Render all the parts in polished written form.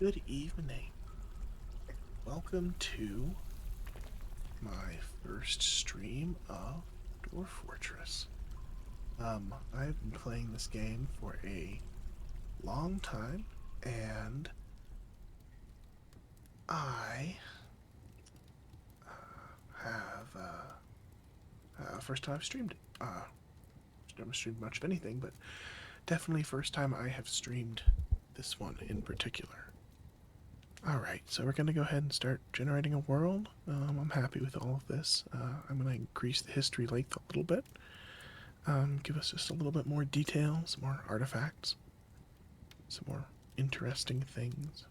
Good evening. Welcome to my first stream of Dwarf Fortress. I've been playing this game for a long time, and I have first time I've streamed it. Never streamed much of anything, but definitely first time I have streamed this one in particular. Alright, so we're going to go ahead and start generating a world. I'm happy with all of this. I'm going to increase the history length a little bit. Give us just a little bit more detail, some more artifacts, some more interesting things.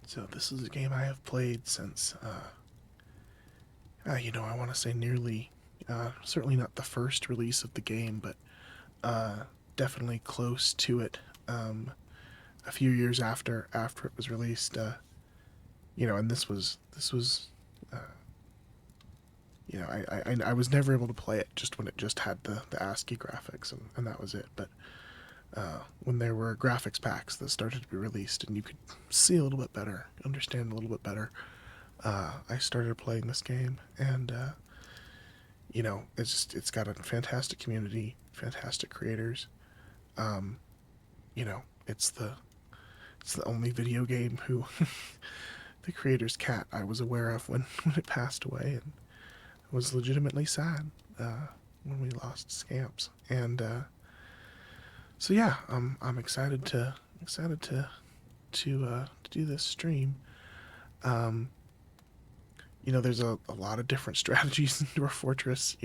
So this is a game I have played since, I want to say nearly, certainly not the first release of the game, but definitely close to it. A few years after it was released, and this was, uh, I was never able to play it just when it just had the ASCII graphics, and that was it. But when there were graphics packs that started to be released and you could see a little bit better, understand a little bit better, I started playing this game, and it's got a fantastic community, fantastic creators. Um, it's the only video game who the creator's cat I was aware of when it passed away, and was legitimately sad when we lost Scamps. And so yeah, I'm excited to do this stream. There's a lot of different strategies in Dwarf Fortress.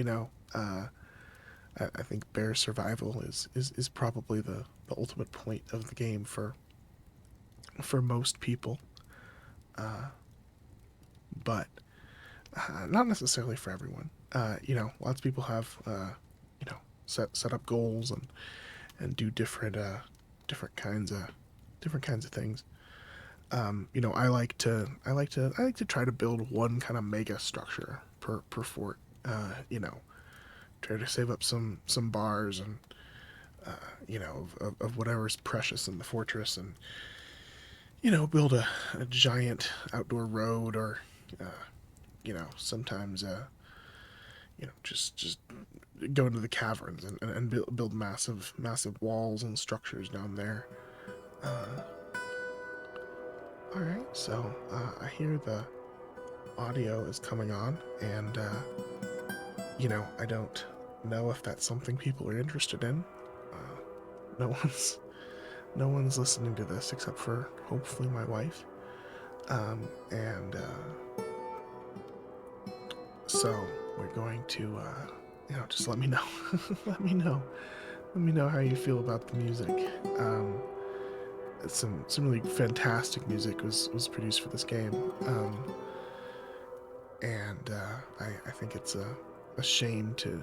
I think bear survival is probably the ultimate point of the game for most people. But not necessarily for everyone. Lots of people have set up goals and do different kinds of things. I like to try to build one kind of mega structure per fort. Try to save up some bars and of whatever's precious in the fortress, and build a giant outdoor road, or sometimes just go into the caverns and build massive walls and structures down there. All right, so I hear the audio is coming on, and I don't know if that's something people are interested in. No one's listening to this except for hopefully my wife. And so we're going to, just let me know. let me know how you feel about the music. Some really fantastic music was produced for this game. And I think it's a shame to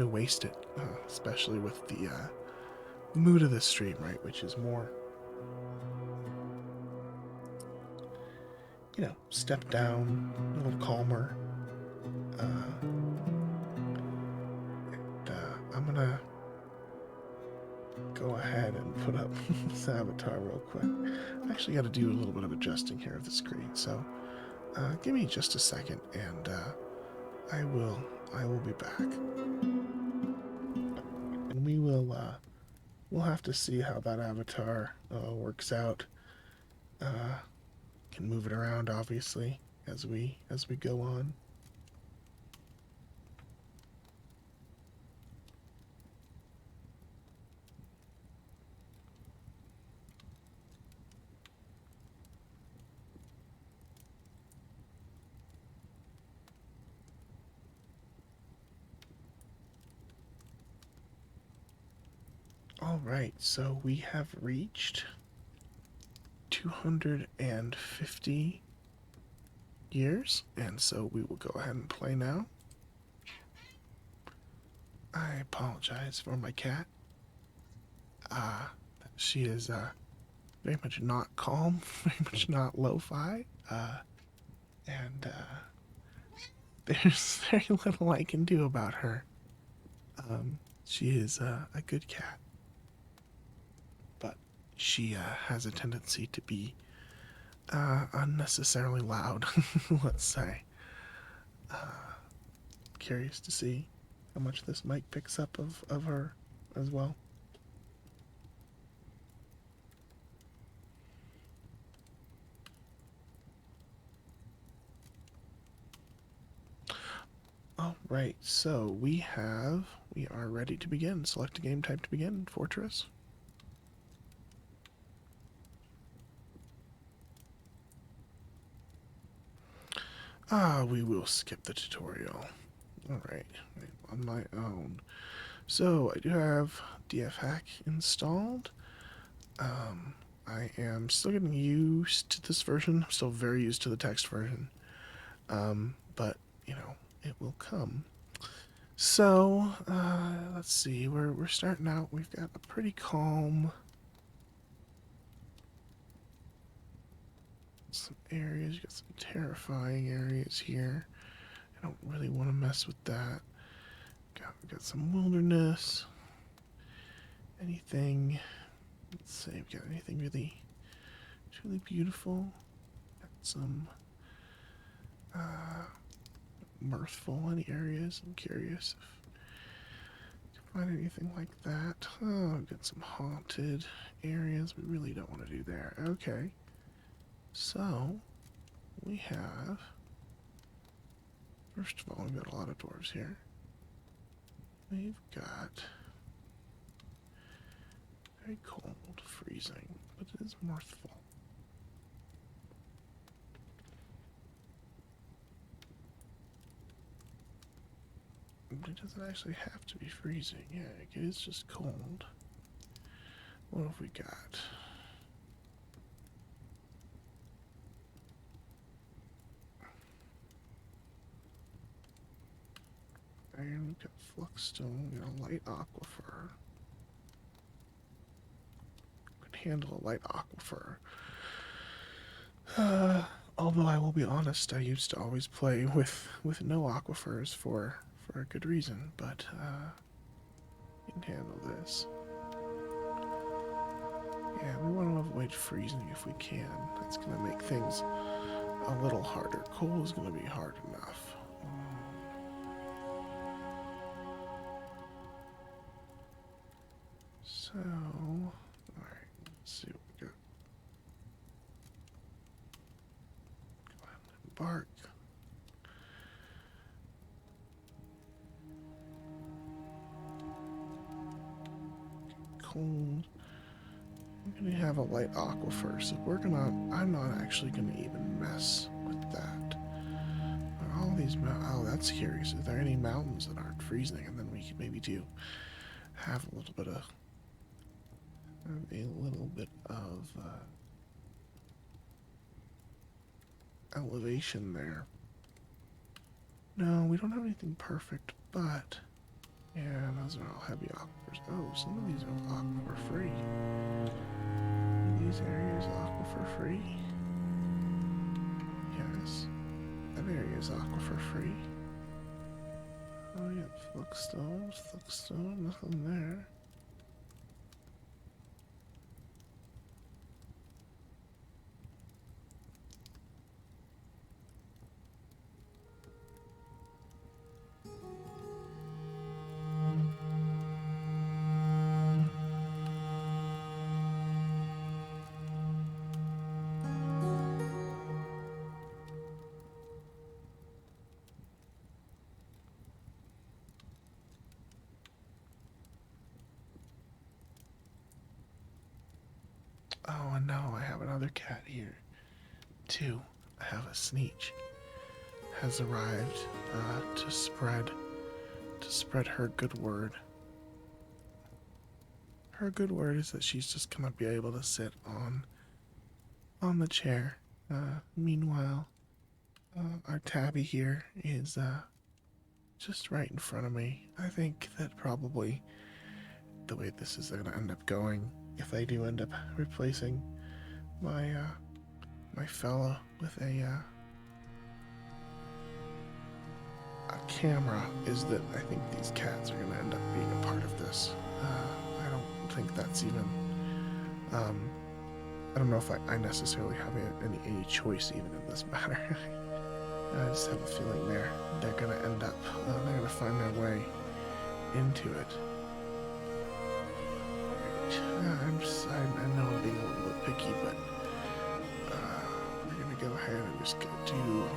waste it, especially with the mood of the stream, right, which is more, step down, a little calmer. I'm gonna go ahead and put up this avatar real quick. I actually got to do a little bit of adjusting here of the screen, so give me just a second, and I will be back, and we'll have to see how that avatar works out. Can move it around, obviously, as we go on. All right, so we have reached 250 years, and so we will go ahead and play now. I apologize for my cat. She is very much not calm, very much not lo-fi, and there's very little I can do about her. She is a good cat, but she has a tendency to be unnecessarily loud, let's say. Curious to see how much this mic picks up of her as well. All right, so we are ready to begin. Select a game type to begin. Fortress. We will skip the tutorial. All right, on my own. So I do have DF hack installed. I am still getting used to this version. I'm still very used to the text version. But you know, it will come. So, let's see. We're starting out. We've got a pretty calm some areas. You got some terrifying areas here. I don't really want to mess with that. We got some wilderness. Anything? Let's see. We got anything really, truly beautiful? Got some mirthful any areas. I'm curious if you can find anything like that. Oh, we've got some haunted areas. We really don't want to do there. Okay. So, we have, first of all, we've got a lot of dwarves here. We've got very cold, freezing, but it is mirthful. But it doesn't actually have to be freezing. Yeah, it is just cold. What have we got? Iron, we've got Fluxstone, we got a light Aquifer. Could handle a light Aquifer. Although I will be honest, I used to always play with no Aquifers for a good reason, but you can handle this. Yeah, we want to avoid freezing if we can. That's going to make things a little harder. Coal is going to be hard enough. So, alright, let's see what we got. Go ahead and embark. Cold. We're gonna have a light Aquifer, so I'm not actually gonna even mess with that. All these oh, that's curious. Is there any mountains that aren't freezing? And then we can maybe have a little bit of elevation there. No, we don't have anything perfect, but yeah, those are all heavy aquifers. Oh, some of these are aquifer free. Are these areas aquifer free? Yes, that area is aquifer free. Oh yeah, Fluxstone, nothing there. Oh, and now I have another cat here, too. I have a Sneech. Has arrived to spread her good word. Her good word is that she's just gonna be able to sit on the chair. Meanwhile, our tabby here is just right in front of me. I think that probably the way this is going to end up going, if I do end up replacing my my fella with a camera is that I think these cats are going to end up being a part of this. I don't think that's even... I don't know if I necessarily have any choice even in this matter. I just have a feeling they're going to end up... they're going to find their way into it. Right. I know I'm being a little bit picky, but we're going to go ahead and just go do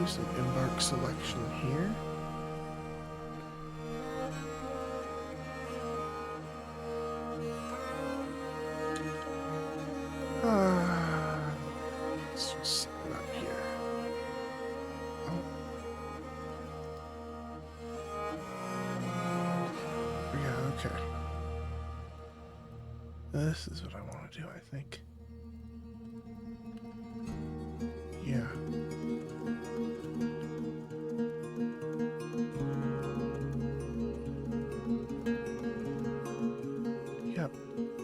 some embark selection here. Let's just set it up here. Oh. Yeah, okay. This is what I want to do, I think. Yeah. Yep.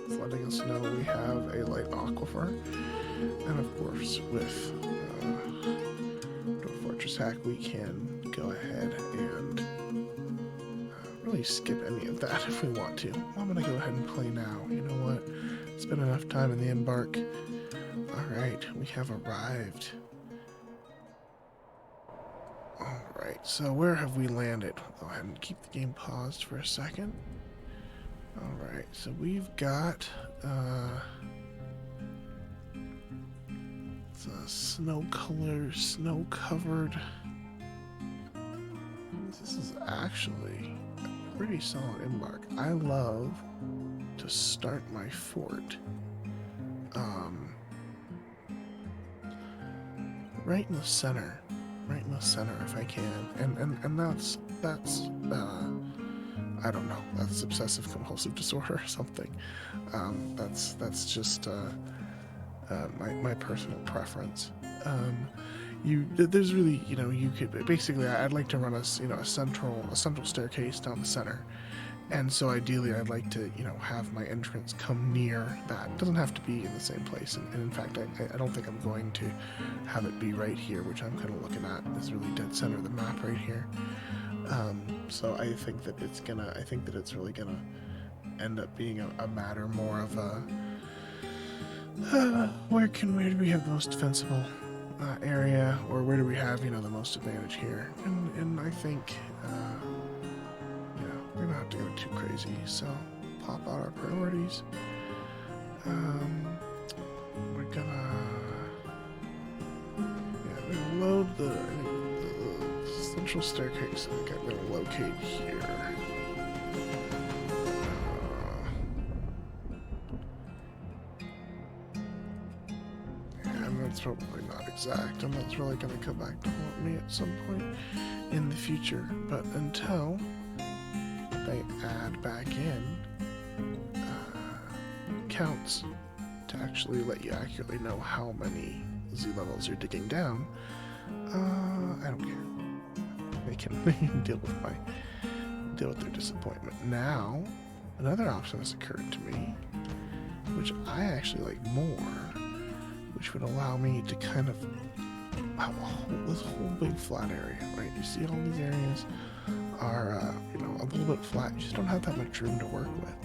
It's letting us know we have a light aquifer. And of course, with Dwarf Fortress Hack, we can go ahead and really skip any of that if we want to. I'm going to go ahead and play now. You know what? It's been enough time in the embark. Alright, we have arrived. Alright, so where have we landed? We'll go ahead and keep the game paused for a second. Alright, so we've got it's a snow-covered. This is actually a pretty solid embark. I love to start my fort right in the center if I can, and that's I don't know, that's obsessive compulsive disorder or something. That's just my personal preference. There's really, you could basically, I'd like to run a central staircase down the center, and so ideally I'd like to have my entrance come near that. It doesn't have to be in the same place, and in fact I don't think I'm going to have it be right here, which I'm kind of looking at this really dead center of the map right here. So I think that it's really gonna end up being a matter more of a where do we have the most defensible area, or where do we have the most advantage here, and I think we're gonna have to go too crazy, so pop out our priorities. We're gonna load the central staircase. I think I'm gonna locate here. And that's probably not exact, and that's really gonna come back to haunt me at some point in the future. But until they add back in counts to actually let you accurately know how many Z levels you're digging down, I don't care. They can deal with their disappointment. Now, another option has occurred to me, which I actually like more, which would allow me to kind of have this whole big flat area, right? You see all these areas are a little bit flat. You just don't have that much room to work with.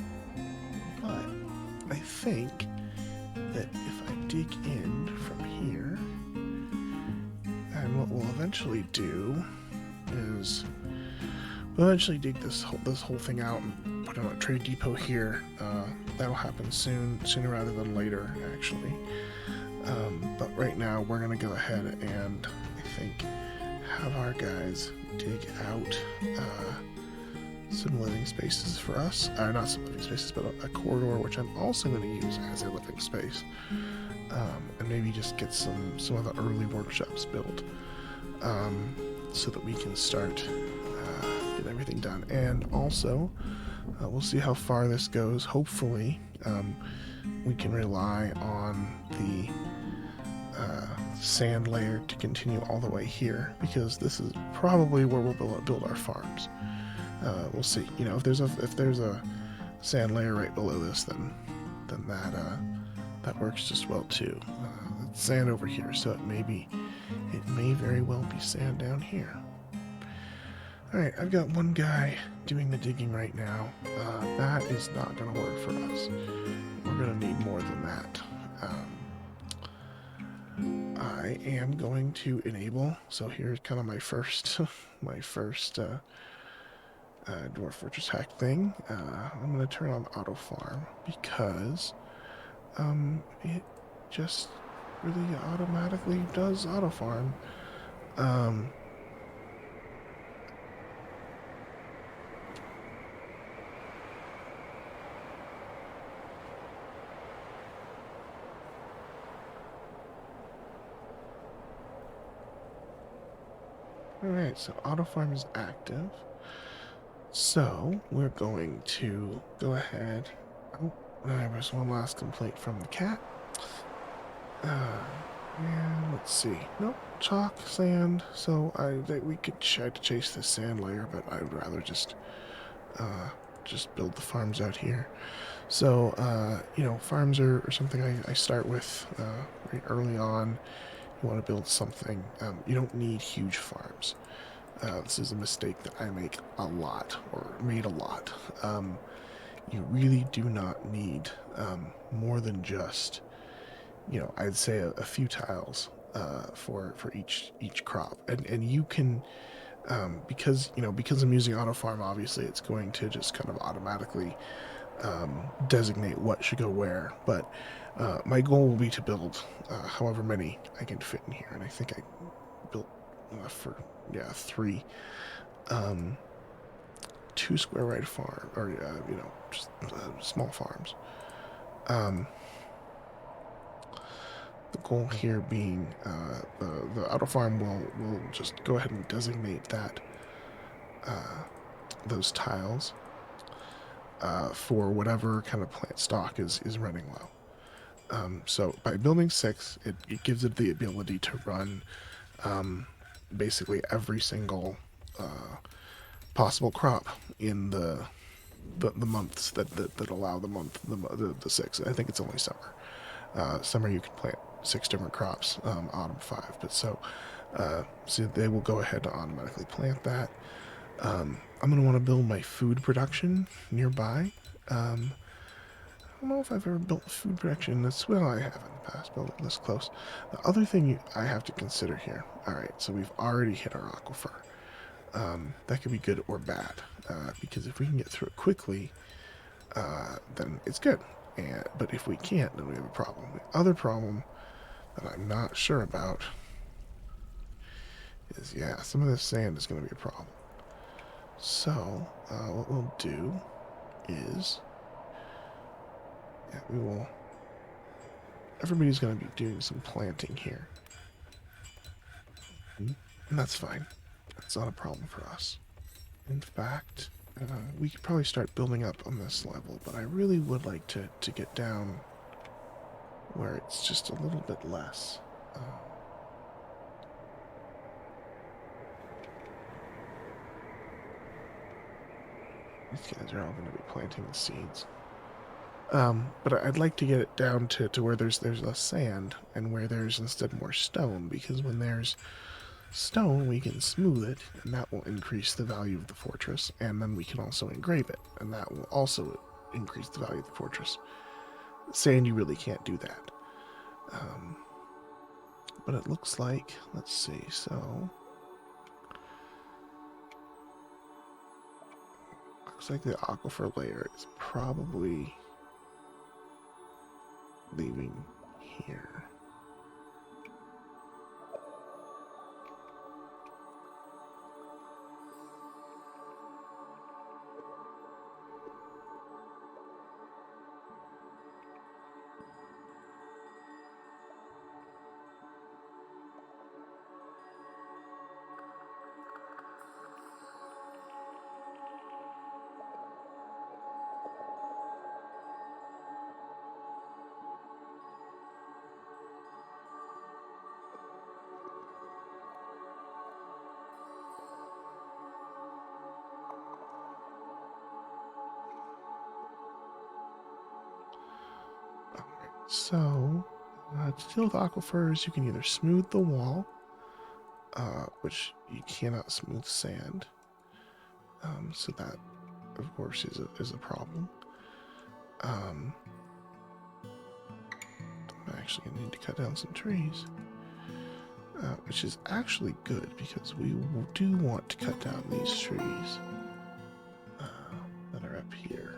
But I think that if I dig in from here, and what we'll eventually do is we'll eventually dig this whole thing out and put on a trade depot here. That'll happen sooner rather than later, actually. But right now we're gonna go ahead and I think have our guys dig out some living spaces for us. Not some living spaces, but a corridor, which I'm also going to use as a living space. And maybe just get some of the early workshops built, so that we can start getting everything done. And also, we'll see how far this goes. Hopefully, we can rely on the sand layer to continue all the way here, because this is probably where we'll build our farms. We'll see. If there's a sand layer right below this, then that works just well too. It's sand over here, so it may very well be sand down here. Alright, I've got one guy doing the digging right now. That is not going to work for us. We're going to need more than that. I am going to enable, so here's kind of my first, my first Dwarf Fortress hack thing. I'm going to turn on auto farm because it just really automatically does auto farm. Alright, so auto farm is active. So we're going to go ahead. Oh, there was one last complaint from the cat. And let's see. Nope, chalk, sand. So we could try to chase this sand layer, but I'd rather just build the farms out here. So farms are something I start with very early on. You want to build something. You don't need huge farms. This is a mistake that I make a lot, or made a lot. You really do not need more than just, I'd say a few tiles for each crop, and you can because I'm using auto farm. Obviously, it's going to just kind of automatically designate what should go where. But my goal will be to build however many I can fit in here, and I think I built for 3. 2 square right farm, or just small farms. The goal here being the auto farm will just go ahead and designate that those tiles for whatever kind of plant stock is running low. So by building 6, it gives it the ability to run basically every single possible crop in the months that allow the 6. I think it's only summer. Summer you can plant 6 different crops. Autumn 5. But so they will go ahead to automatically plant that. I'm gonna want to build my food production nearby. I don't know if I've ever built food production this well. I have in the past, built it this close. The other thing I have to consider here. All right, so we've already hit our aquifer. That could be good or bad, because if we can get through it quickly, then it's good. But if we can't, then we have a problem. The other problem that I'm not sure about is, some of this sand is going to be a problem. So, what we'll do is, everybody's going to be doing some planting here. And that's fine. That's not a problem for us. In fact, we could probably start building up on this level, but I really would like to get down where it's just a little bit less. These guys are all going to be planting the seeds. But I'd like to get it down to where there's less sand and where there's instead more stone, because when there's stone, we can smooth it, and that will increase the value of the fortress, and then we can also engrave it, and that will also increase the value of the fortress. Sand, you really can't do that. But it looks like, let's see, so... Looks like the aquifer layer is probably leaving here. So, to deal with aquifers, you can either smooth the wall, which you cannot smooth sand, So that, of course, is a problem. I'm actually going to need to cut down some trees. Which is actually good because we do want to cut down these trees that are up here.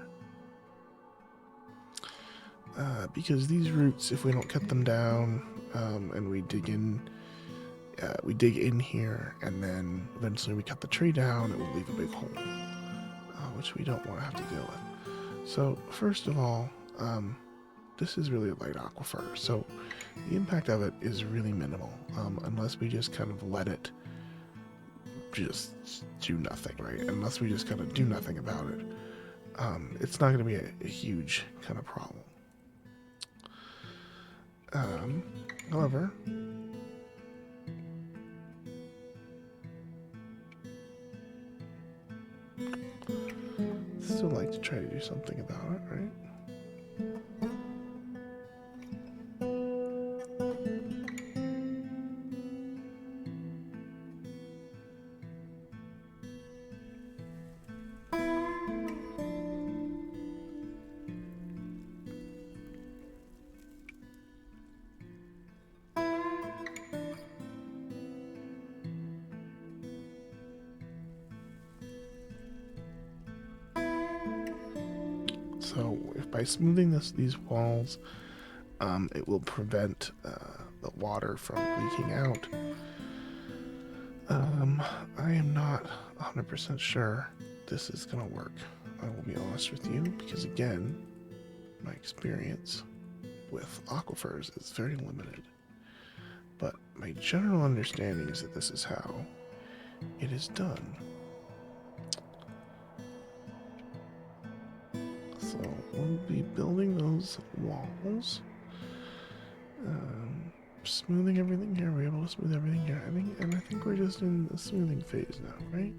Because these roots, if we don't cut them down and we dig in here, and then eventually we cut the tree down, it will leave a big hole, which we don't want to have to deal with. So first of all, this is really a light aquifer, so the impact of it is really minimal, unless we just kind of let it just do nothing, right? Unless we just kind of do nothing about it, it's not going to be a huge kind of problem. However, still like to try to do something about it, right? So if by smoothing these walls, it will prevent the water from leaking out. I am not 100% sure this is going to work. I will be honest with you, because again, my experience with aquifers is very limited. But my general understanding is that this is how it is done. So we'll be building those walls. Smoothing everything here. We're able to smooth everything here. I think we're just in the smoothing phase now, right?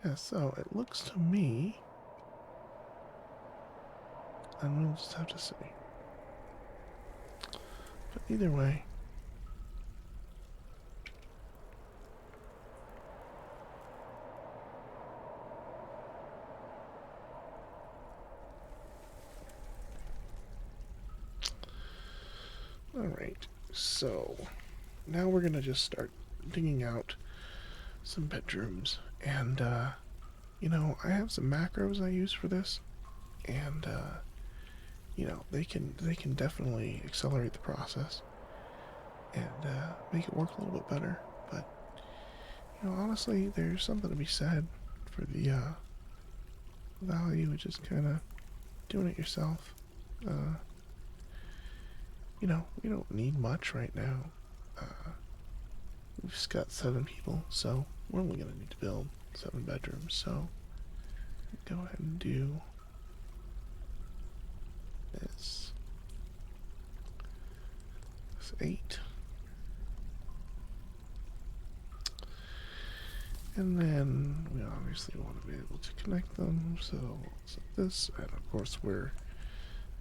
Yeah, so it looks to me, and we'll just have to see. But either way, alright, so now we're gonna just start digging out some bedrooms, and you know, I have some macros I use for this, and you know, they can definitely accelerate the process and make it work a little bit better. But you know, honestly, there's something to be said for the value of just kind of doing it yourself. You know, we don't need much right now. We've just got 7 people, so we're only gonna need to build 7 bedrooms. So go ahead and do this. It's 8. And then we obviously want to be able to connect them, so we'll set this, and of course we're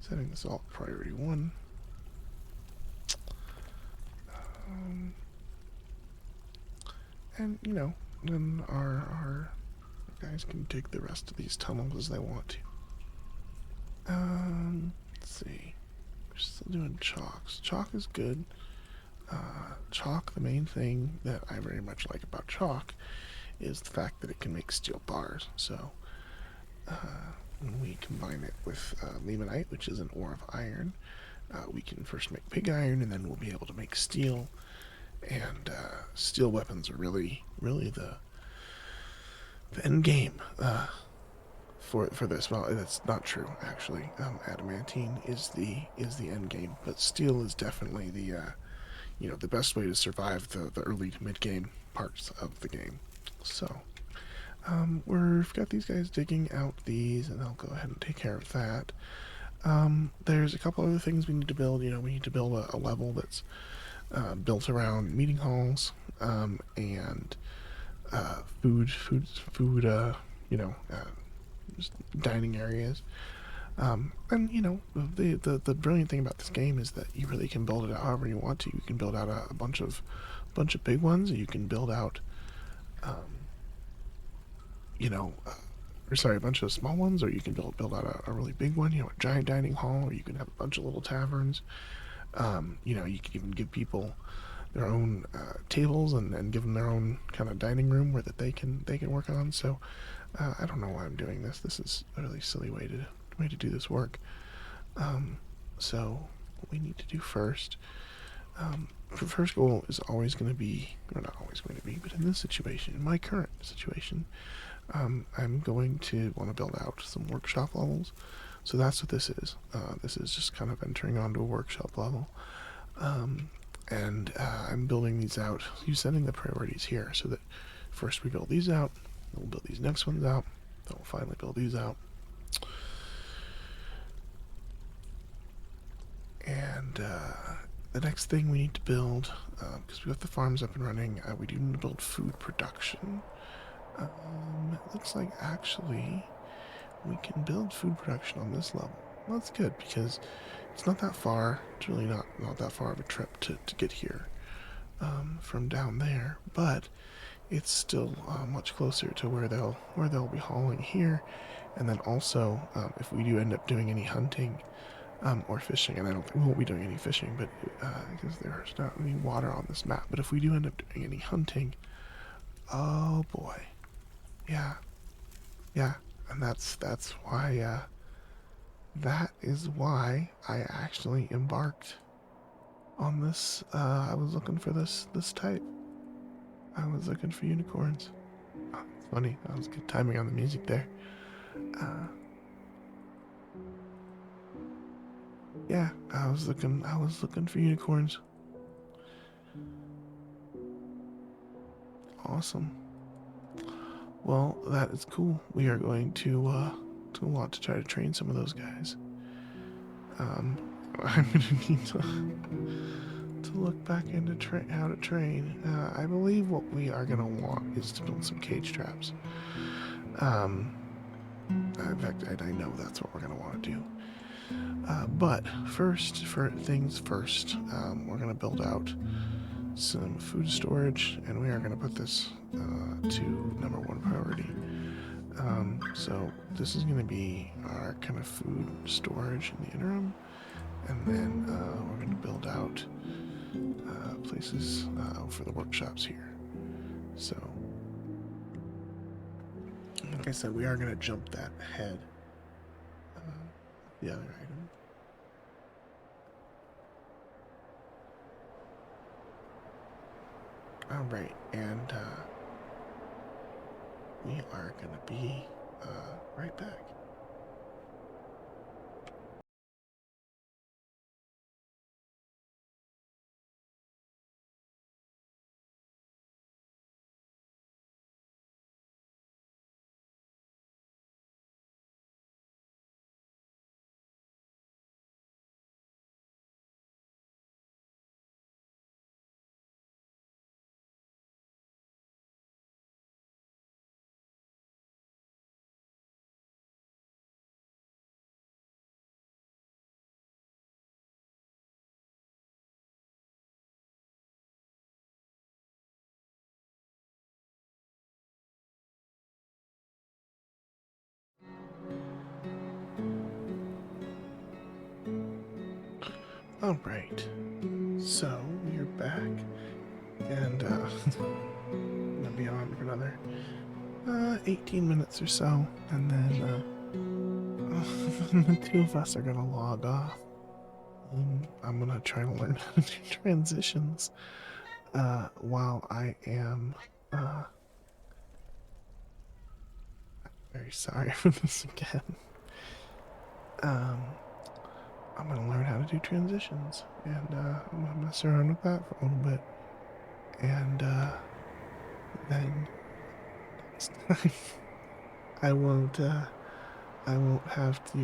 setting this all priority 1. And you know, then our guys can dig the rest of these tunnels as they want to. Let's see. We're still doing chalks. Chalk is good. Chalk, the main thing that I very much like about chalk is the fact that it can make steel bars. So when we combine it with limonite, which is an ore of iron, we can first make pig iron, and then we'll be able to make steel. And steel weapons are really the end game for this. Well, that's not true actually. Adamantine is the end game, but steel is definitely the you know, the best way to survive the early to mid game parts of the game. So we've got these guys digging out these, and I'll go ahead and take care of that. There's a couple other things we need to build. We need to build a level that's built around meeting halls, and food, just dining areas. And the brilliant thing about this game is that you really can build it out however you want to. You can build out a bunch of big ones. You can build out, um, you know, or sorry, a bunch of small ones, or you can build out a really big one. A giant dining hall, or you can have a bunch of little taverns. You can even give people their own tables and give them their own kind of dining room where that they can work on. So I don't know why I'm doing this. This is a really silly way to do this work. So what we need to do first, the first goal is always going to be, or not always going to be, but in this situation, in my current situation, I'm going to want to build out some workshop levels. So that's what this is. This is just kind of entering onto a workshop level. And I'm building these out, you setting the priorities here so that first we build these out, then we'll build these next ones out, then we'll finally build these out. And the next thing we need to build, because we got the farms up and running, we do need to build food production. It looks like actually we can build food production on this level. Well, that's good because it's not that far. It's really not that far of a trip to get here from down there, but it's still much closer to where they'll be hauling here. And then also, if we do end up doing any hunting or fishing, and I don't think we won't be doing any fishing, but because there's not any water on this map. But if we do end up doing any hunting, oh boy, yeah, yeah, and that's why that is why I actually embarked on this. I was looking for this type. I was looking for unicorns. Oh, it's funny. That was good timing on the music there. Uh, yeah, I was looking for unicorns. Awesome. Well, that is cool. We are going to want to try to train some of those guys. Um, I'm gonna need to look back into how to train. I believe what we are gonna want is to build some cage traps. Um, in fact, I know that's what we're gonna want to do. But first, for things first, we're gonna build out some food storage, and we are gonna put this to number one priority. So this is gonna be our kind of food storage in the interim, and then we're gonna build out places for the workshops here. So, like I said, we are gonna jump that ahead. The other item. All right, and we are gonna be right back. All right, so we are back, and I'm gonna be on for another 18 minutes or so, and then the two of us are gonna log off. I'm gonna try to learn how to do transitions while I am. Very sorry for this again. Um, I'm gonna learn how to do transitions, and I'm gonna mess around with that for a little bit, and then next time I won't. I won't have to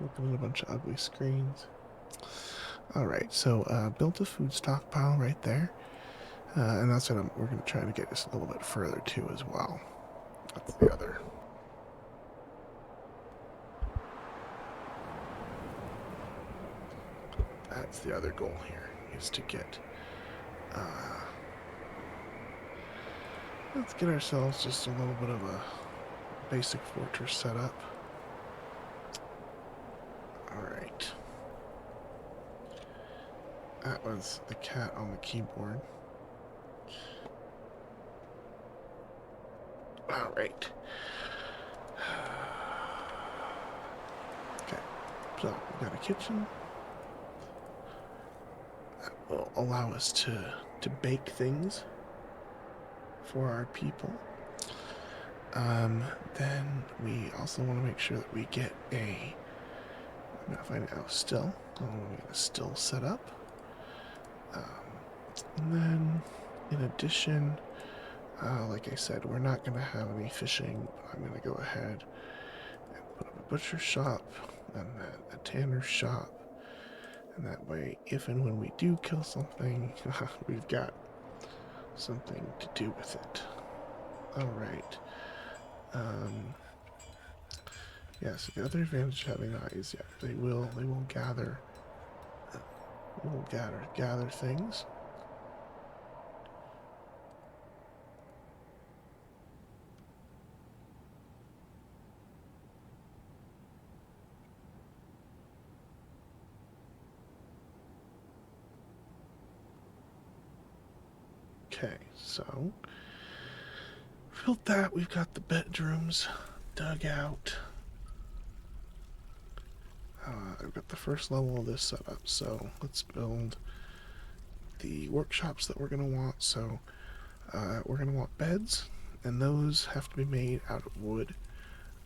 look at a bunch of ugly screens. Alright, so built a food stockpile right there. And that's what we're going to try to get just a little bit further too as well. That's the other. That's the other goal here, is to get let's get ourselves just a little bit of a basic fortress set up. Alright. That was the cat on the keyboard. Alright. Okay. So, we've got a kitchen. That will allow us to bake things for our people. Then we also want to make sure that we get I'm not finding out still. I want to get a still set up. And then, in addition, like I said, we're not going to have any fishing. I'm going to go ahead and put up a butcher shop and then a tanner shop. And that way, if and when we do kill something, we've got something to do with it. Alright. Yeah, so the other advantage of having eyes, yeah, they will gather things. Okay, so built that. We've got the bedrooms dug out. I've got the first level of this set up, so let's build the workshops that we're going to want. So we're going to want beds, and those have to be made out of wood.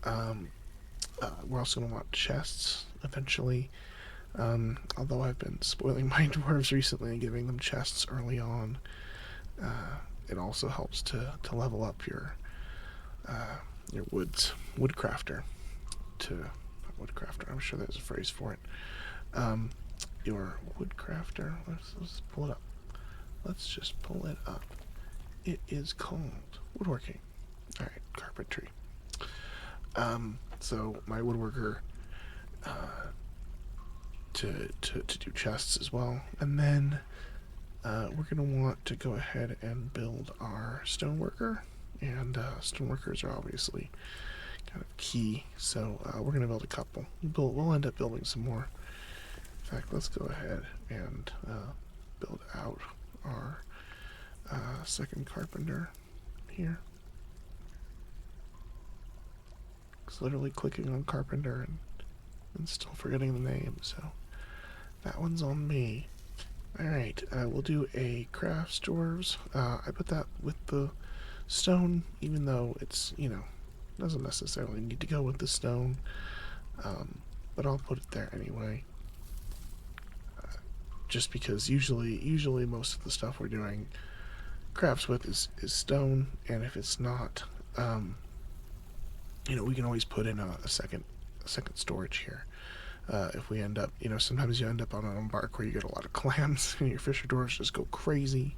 We're also going to want chests eventually. Although I've been spoiling my dwarves recently and giving them chests early on, it also helps to level up your woodcrafter. Woodcrafter. I'm sure there's a phrase for it. Your woodcrafter. Let's pull it up. Let's just pull it up. It is called woodworking. All right, carpentry. So my woodworker to do chests as well, and then we're gonna want to go ahead and build our stoneworker, and stoneworkers are obviously kind of key. So we're gonna build a couple. We'll end up building some more. In fact, let's go ahead and build out our second carpenter here. It's literally clicking on carpenter and still forgetting the name, so that one's on me. Alright, we'll do a crafts dwarves. I put that with the stone, even though it's, doesn't necessarily need to go with the stone, but I'll put it there anyway. Just because usually most of the stuff we're doing crafts with is stone, and if it's not, we can always put in a second storage here. If we end up, sometimes you end up on an embark where you get a lot of clams and your fisher dwarves just go crazy,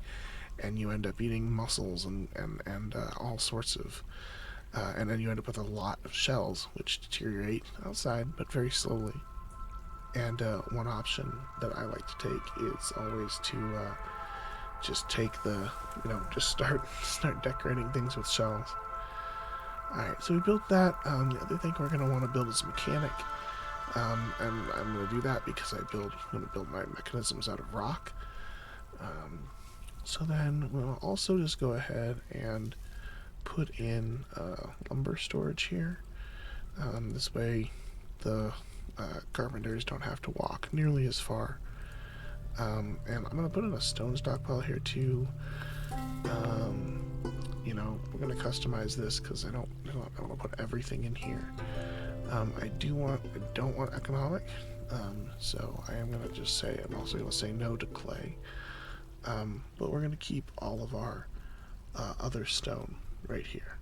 and you end up eating mussels and all sorts of, and then you end up with a lot of shells which deteriorate outside but very slowly. And one option that I like to take is always to just take just start decorating things with shells. Alright, so we built that. The other thing we're going to want to build is a mechanic. And I'm going to do that because I'm going to build my mechanisms out of rock. So then we'll also just go ahead and put in lumber storage here. This way the carpenters don't have to walk nearly as far. And I'm going to put in a stone stockpile here too. We're going to customize this because I don't want to put everything in here. I don't want economic, so I am going to just say, I'm also going to say no to clay. But we're going to keep all of our other stone right here.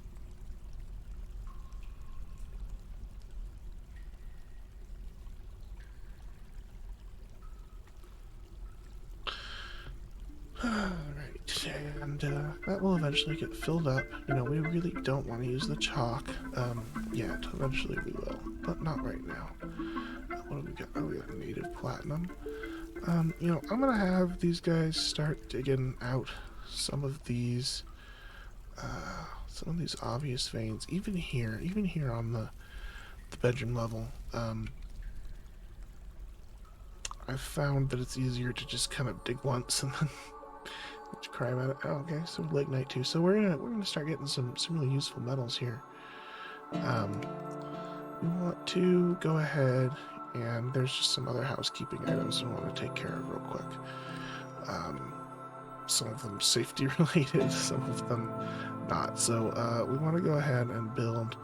that will eventually get filled up. You know, we really don't want to use the chalk yet. Eventually we will, but not right now. What do we got? Oh, we got native platinum. You know, I'm gonna have these guys start digging out some of these obvious veins. Even here on the bedroom level. I've found that it's easier to just kind of dig once and then cry about it. Oh, okay, so lignite too. So we're gonna start getting some really useful metals here. We want to go ahead, and there's just some other housekeeping items we want to take care of real quick. Some of them safety related, some of them not. So we want to go ahead and build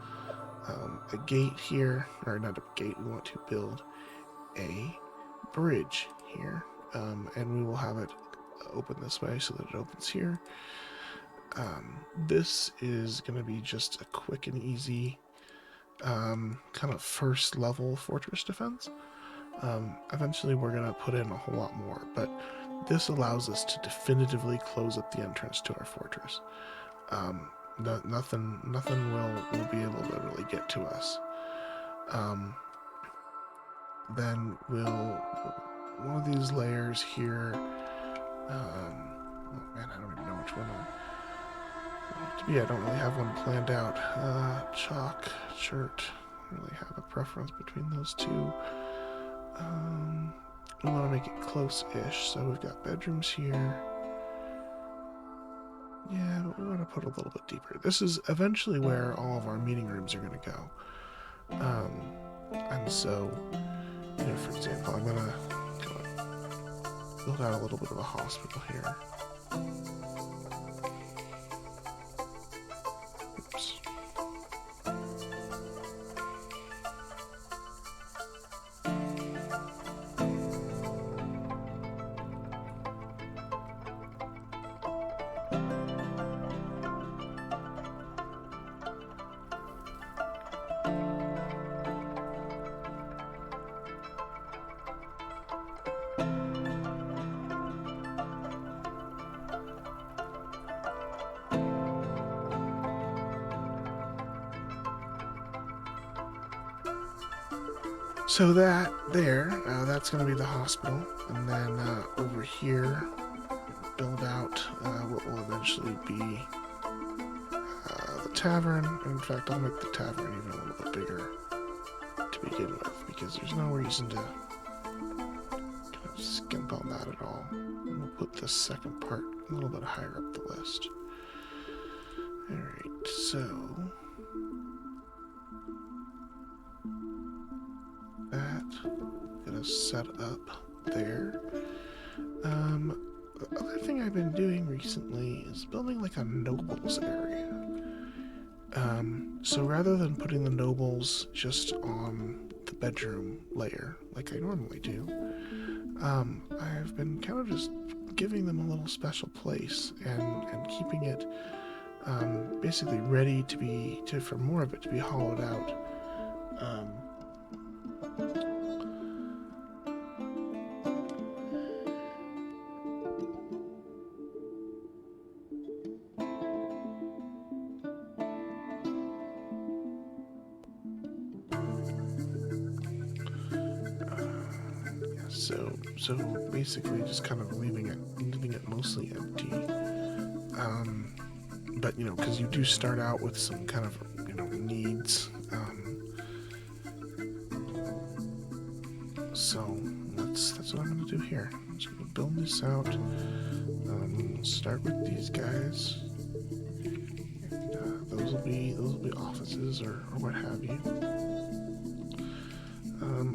a gate here, or not a gate. We want to build a bridge here, and we will have it open this way so that it opens here. This is going to be just a quick and easy kind of first level fortress defense. Eventually we're going to put in a whole lot more, but this allows us to definitively close up the entrance to our fortress. Nothing will be able to really get to us. Then one of these layers here, oh man, I don't even know which one I don't really have one planned out. Chalk, shirt, I don't really have a preference between those two. We want to make it close-ish, so we've got bedrooms here. Yeah, but we want to put a little bit deeper. This is eventually where all of our meeting rooms are going to go. And so, you know, for example, I'm going to build out a little bit of a hospital here. Oops. So that's going to be the hospital, and then over here, build out what will eventually be the tavern. In fact, I'll make the tavern even a little bit bigger to begin with, because there's no reason to kind of skimp on that at all. And we'll put this second part a little bit higher up the list. Alright, so gonna set up there. The other thing I've been doing recently is building like a nobles area. So rather than putting the nobles just on the bedroom layer like I normally do, I've been kind of just giving them a little special place and keeping it basically ready for more of it to be hollowed out. So basically just kind of leaving it mostly empty. But you know, because you do start out with some kind of, you know, needs. So that's what I'm gonna do here. I'm just gonna build this out. Start with these guys. And, those will be offices or what have you.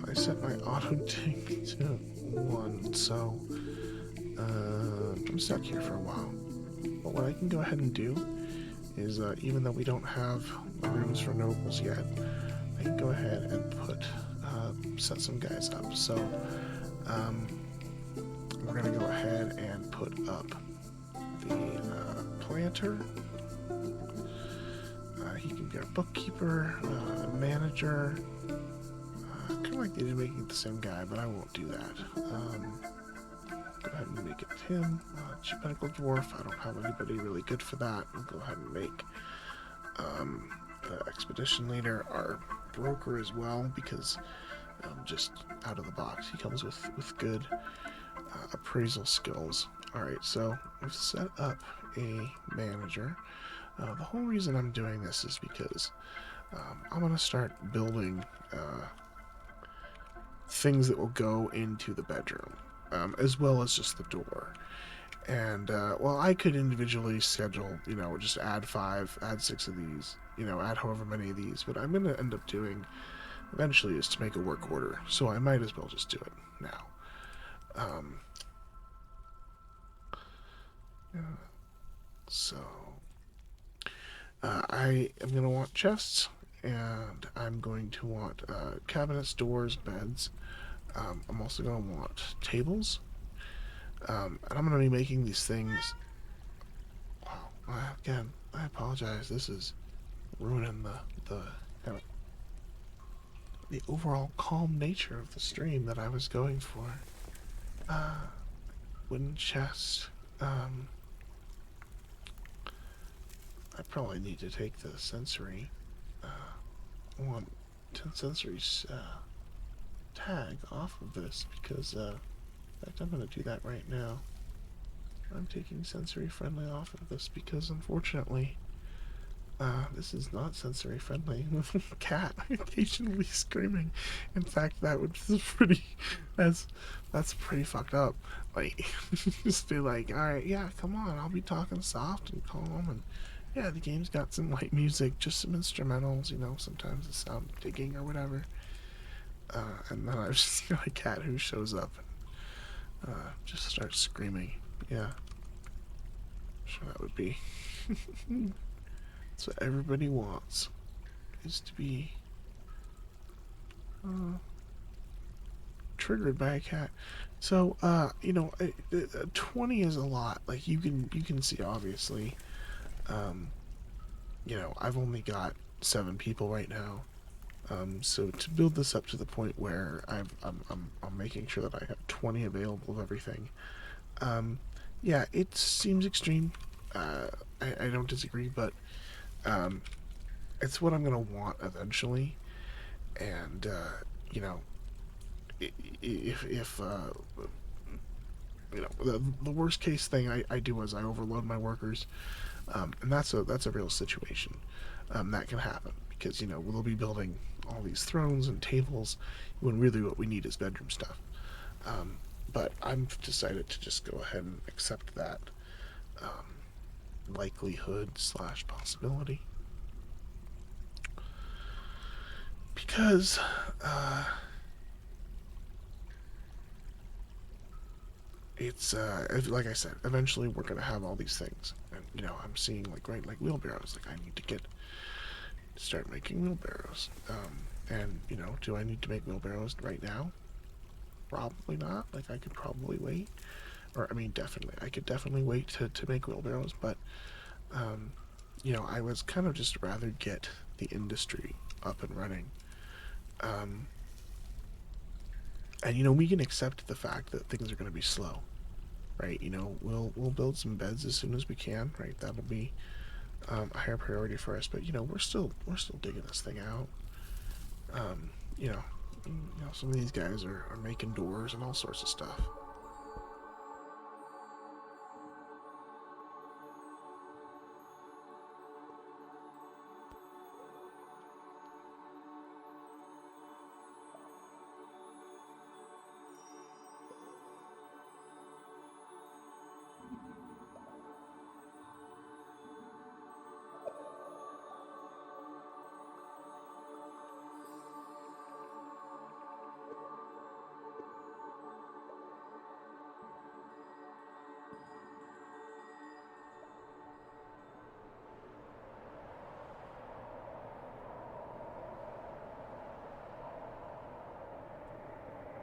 I set my auto dig to 1, so I'm stuck here for a while. But what I can go ahead and do is, even though we don't have rooms for nobles yet, I can go ahead and set some guys up. So we're going to go ahead and put up the planter. He can be our bookkeeper, manager. Kind of like they did making it the same guy, but I won't do that. go ahead and make it him. Chief Medical Dwarf, I don't have anybody really good for that. We'll go ahead and make the Expedition Leader our broker as well, because just out of the box, he comes with good appraisal skills. Alright, so we've set up a manager. The whole reason I'm doing this is because I'm going to start building things that will go into the bedroom, as well as just the door. And, well, I could individually schedule, just add 5, add 6 of these, add however many of these. What I'm going to end up doing eventually is to make a work order, so I might as well just do it now. So, I am going to want chests, and I'm going to want cabinets, doors, beds. I'm also going to want tables. And I'm going to be making these things. Wow. Again, I apologize. This is ruining the overall calm nature of the stream that I was going for. Wooden chest. I probably need to take the sensory. I want 10 sensory tag off of this because, in fact, I'm going to do that right now. I'm taking sensory friendly off of this because, unfortunately, this is not sensory friendly. Cat occasionally screaming. In fact, that would be pretty. That's pretty fucked up. Like, just be like, all right, yeah, come on, I'll be talking soft and calm, and yeah, the game's got some light music, just some instrumentals, sometimes the sound of digging or whatever. And then I've just got a cat who shows up and just starts screaming. Yeah, sure that would be. That's what everybody wants, is to be triggered by a cat. So, 20 is a lot. Like you can see obviously. I've only got 7 people right now. So to build this up to the point where I'm making sure that I have 20 available of everything. Yeah, it seems extreme. I don't disagree, but it's what I'm gonna want eventually. And if the worst case thing I do is I overload my workers, and that's a real situation. That can happen because we'll be building all these thrones and tables when really what we need is bedroom stuff. But I've decided to just go ahead and accept that likelihood / possibility because it's like I said, eventually we're gonna have all these things, and I'm seeing like wheelbarrows. Like I need to start making wheelbarrows. And do I need to make wheelbarrows right now? Probably not. Like I could probably wait, or I mean, definitely I could definitely wait to make wheelbarrows. But I was kind of just rather get the industry up and running. And we can accept the fact that things are going to be slow, right? We'll build some beds as soon as we can, right? That'll be a higher priority for us. But we're still digging this thing out. Some of these guys are making doors and all sorts of stuff.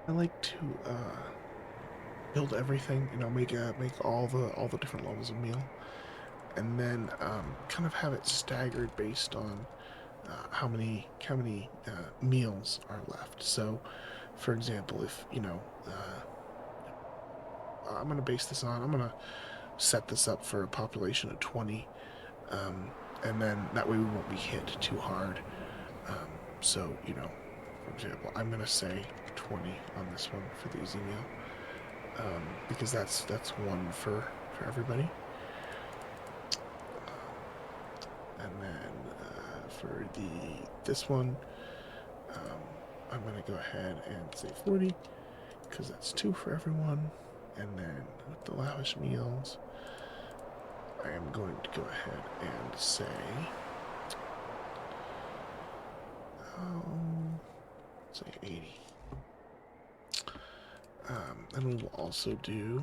I like to build everything, make all the different levels of meal, and then kind of have it staggered based on how many meals are left. So, for example, if I'm gonna base this on. I'm gonna set this up for a population of 20, and then that way we won't be hit too hard. So you know, for example, I'm gonna say 20 on this one for the easy meal, because that's one for everybody. And then for this one, I'm gonna go ahead and say 40 because that's 2 for everyone. And then with the lavish meals, I am going to go ahead and say, say 80. And we will also do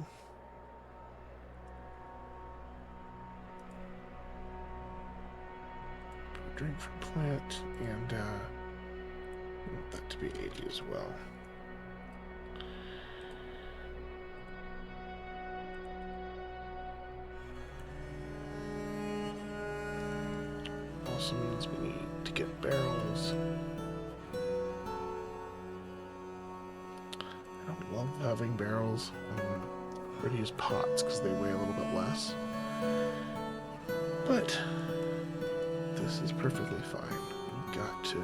drink from plant, and we want that to be 80 as well. Also means we need to get barrels. I don't love having barrels. I'm going to use pots because they weigh a little bit less. But this is perfectly fine. You've got to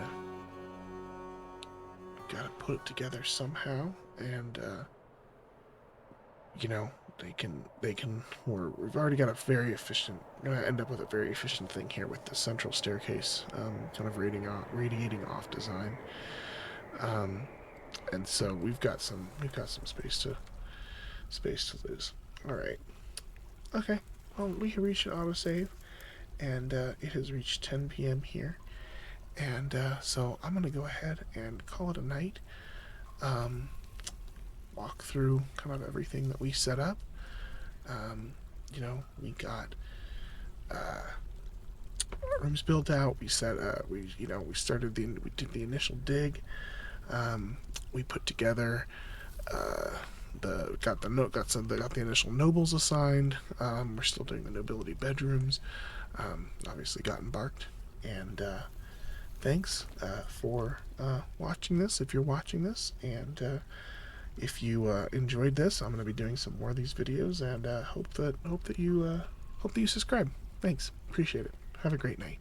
put it together somehow, and you know, we've already got a very efficient, gonna end up with a very efficient thing here with the central staircase, kind of radiating off design. And so we've got some space to lose. All right. Okay. Well, we have reached an autosave, and it has reached 10 p.m. here, and so I'm gonna go ahead and call it a night. Walk through kind of everything that we set up. You know, we got rooms built out. We did the initial dig. We put together got the initial nobles assigned. We're still doing the nobility bedrooms. Obviously got embarked, and thanks for watching this. If you're watching this, and if you enjoyed this, I'm going to be doing some more of these videos, and hope that you subscribe. Thanks, appreciate it. Have a great night.